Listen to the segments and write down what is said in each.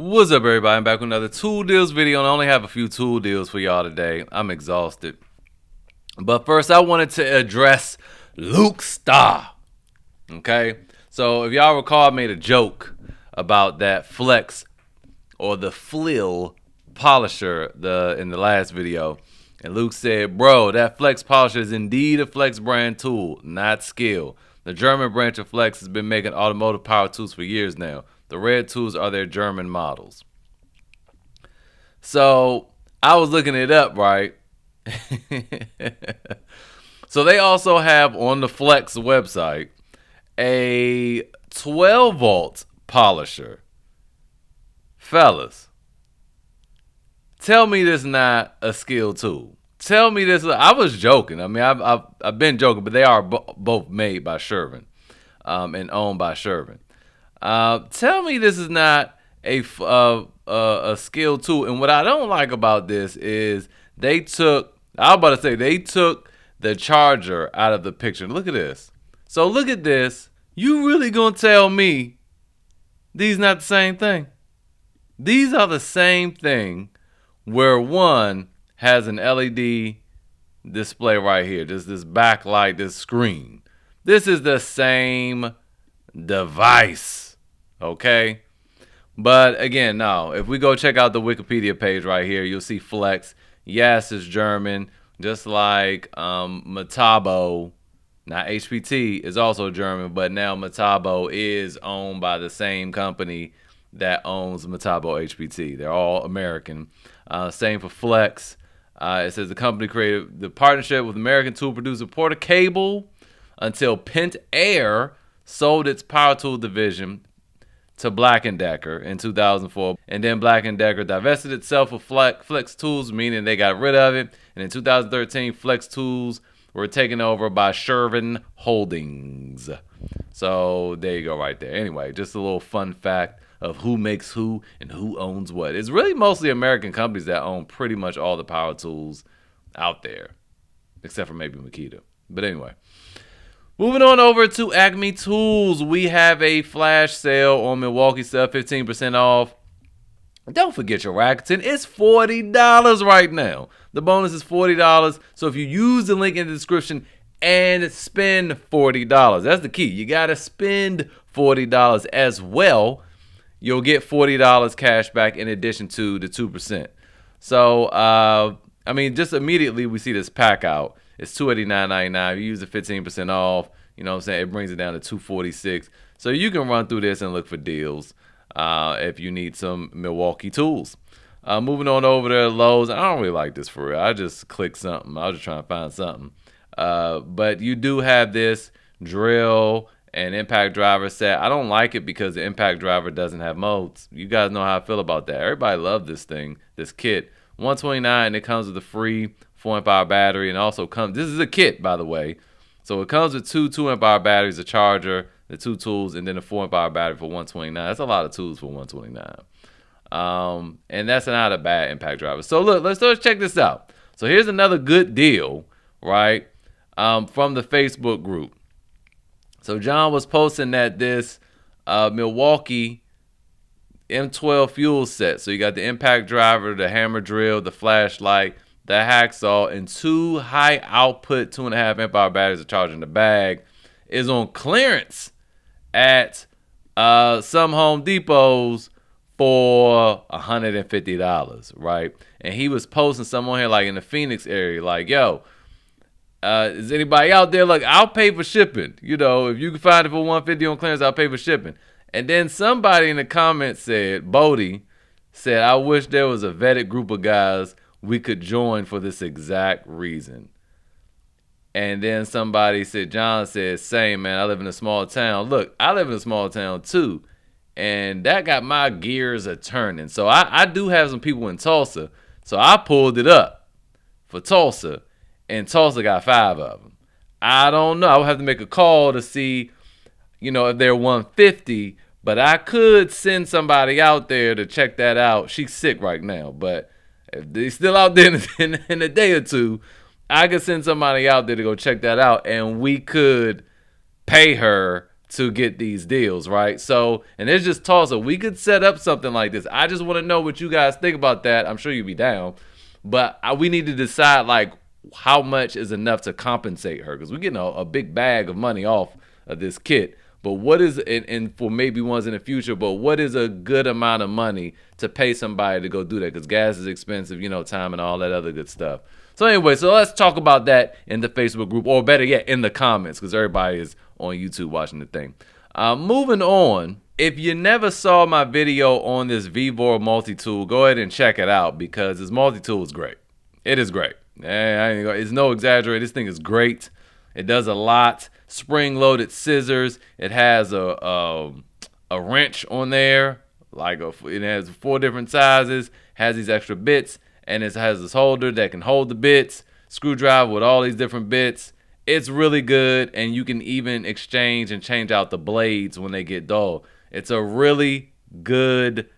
What's up, everybody? I'm back with another tool deals video, and I only have a few tool deals for y'all today. I'm exhausted. But first, I wanted to address Luke Starr. Okay? So, if y'all recall, I made a joke about that flex or the flill polisher in the last video. And Luke said, bro, that flex polisher is indeed a flex brand tool, not skill. The German branch of Flex has been making automotive power tools for years now. The red tools are their German models. So I was looking it up, right? So they also have on the Flex website a 12 volt polisher. Fellas, tell me this is not a skill tool. Tell me this. I was joking. I mean, I've been joking, but they are both made by Sherwin and owned by Sherwin. Tell me this is not a skill tool. And what I don't like about this is they took the charger out of the picture. Look at this. So look at this. You really gonna tell me these not the same thing? These are the same thing where one has an LED display right here. This backlight, this screen. This is the same device. Okay? But again, no. If we go check out the Wikipedia page right here, you'll see Flex. Yes, it's German. Just like Metabo. Now, HPT is also German, but now Metabo is owned by the same company that owns Metabo HPT. They're all American. Same for Flex. It says the company created the partnership with American tool producer Porter Cable until Pent Air sold its power tool division to Black & Decker in 2004. And then Black & Decker divested itself of Flex Tools, meaning they got rid of it. And in 2013, Flex Tools were taken over by Sherwin Holdings. So there you go right there. Anyway, just a little fun fact of who makes who and who owns what. It's really mostly American companies that own pretty much all the power tools out there, except for maybe Makita. But anyway, moving on over to Acme Tools. We have a flash sale on Milwaukee stuff, 15% off. Don't forget your Rakuten. It's $40 right now. The bonus is $40. So if you use the link in the description and spend $40, that's the key. You got to spend $40 as well. You'll get $40 cash back in addition to the 2%. So, I mean, just immediately we see this pack out. It's $289.99. You use the 15% off. You know what I'm saying? It brings it down to $246. So you can run through this and look for deals if you need some Milwaukee tools. Moving on over to Lowe's. I don't really like this for real. I just clicked something. I was just trying to find something. But you do have this drill and impact driver set. I don't like it because the impact driver doesn't have modes. You guys know how I feel about that. Everybody loves this thing, this kit. $129. It comes with a free 4-amp-hour battery, and also comes. This is a kit, by the way. So it comes with two 2-amp-hour batteries, a charger, the two tools, and then a 4-amp-hour battery for $129. That's a lot of tools for $129. And that's not a bad impact driver. So look, let's check this out. So here's another good deal, right? From the Facebook group. So John was posting that this Milwaukee M12 fuel set. So you got the impact driver, the hammer drill, the flashlight, the hacksaw, and two high output 2.5-amp-hour batteries are charged in the bag. Is on clearance at some Home Depots for $150, right? And he was posting some on here like in the Phoenix area, like, yo, is anybody out there? Like, I'll pay for shipping. You know, if you can find it for $150 on clearance, I'll pay for shipping. And then somebody in the comments said, Bodie said, I wish there was a vetted group of guys we could join for this exact reason. And then somebody said, John said, same, man, I live in a small town. Look, I live in a small town too. And that got my gears a-turning. So I do have some people in Tulsa. So I pulled it up for Tulsa. And Tulsa got 5 of them. I don't know. I would have to make a call to see, you know, if they're 150. But I could send somebody out there to check that out. She's sick right now. But if they're still out there in a day or two, I could send somebody out there to go check that out. And we could pay her to get these deals, right? So, and it's just Tulsa. We could set up something like this. I just want to know what you guys think about that. I'm sure you'd be down, but we need to decide like how much is enough to compensate her, because we're getting a big bag of money off of this kit. But what is, and for maybe ones in the future, but what is a good amount of money to pay somebody to go do that? Because gas is expensive, time and all that other good stuff. So anyway, so let's talk about that in the Facebook group, or better yet, in the comments, because everybody is on YouTube watching the thing. Moving on, if you never saw my video on this Vivore multi-tool, go ahead and check it out, because this multi-tool is great. It is great. It's no exaggerate. This thing is great. It does a lot. Spring-loaded scissors. It has a wrench on there. It has 4 different sizes. Has these extra bits, and it has this holder that can hold the bits. Screwdriver with all these different bits. It's really good, and you can even exchange and change out the blades when they get dull. It's a really good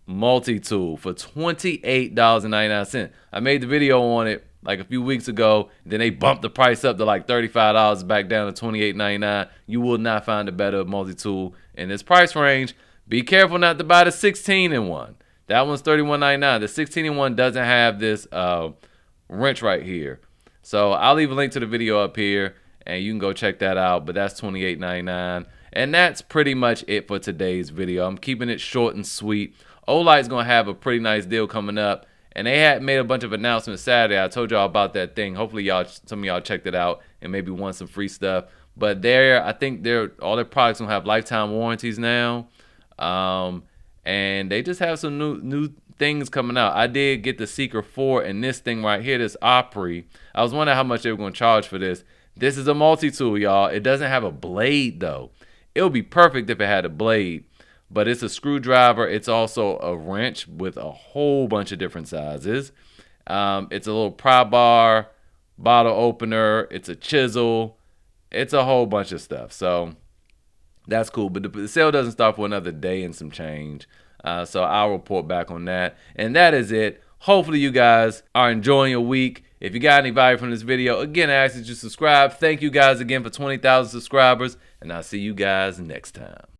multi-tool for $28.99. I made the video on it like a few weeks ago. Then they bumped the price up to like $35, back down to $28.99. You will not find a better multi-tool in this price range. Be careful not to buy the 16-in-1. That one's $31.99. The 16-in-1 doesn't have this wrench right here. So I'll leave a link to the video up here, and you can go check that out. But that's $28.99. And that's pretty much it for today's video. I'm keeping it short and sweet. Olight's going to have a pretty nice deal coming up. And they had made a bunch of announcements Saturday. I told y'all about that thing. Hopefully some of y'all checked it out and maybe want some free stuff. But I think all their products gonna have lifetime warranties now. And they just have some new things coming out. I did get the Seeker 4 and this thing right here, this Opry. I was wondering how much they were gonna charge for this. This is a multi-tool, y'all. It doesn't have a blade though. It would be perfect if it had a blade. But it's a screwdriver. It's also a wrench with a whole bunch of different sizes. It's a little pry bar, bottle opener. It's a chisel. It's a whole bunch of stuff. So that's cool. But the sale doesn't start for another day and some change. So I'll report back on that. And that is it. Hopefully you guys are enjoying your week. If you got any value from this video, again, I ask that you subscribe. Thank you guys again for 20,000 subscribers. And I'll see you guys next time.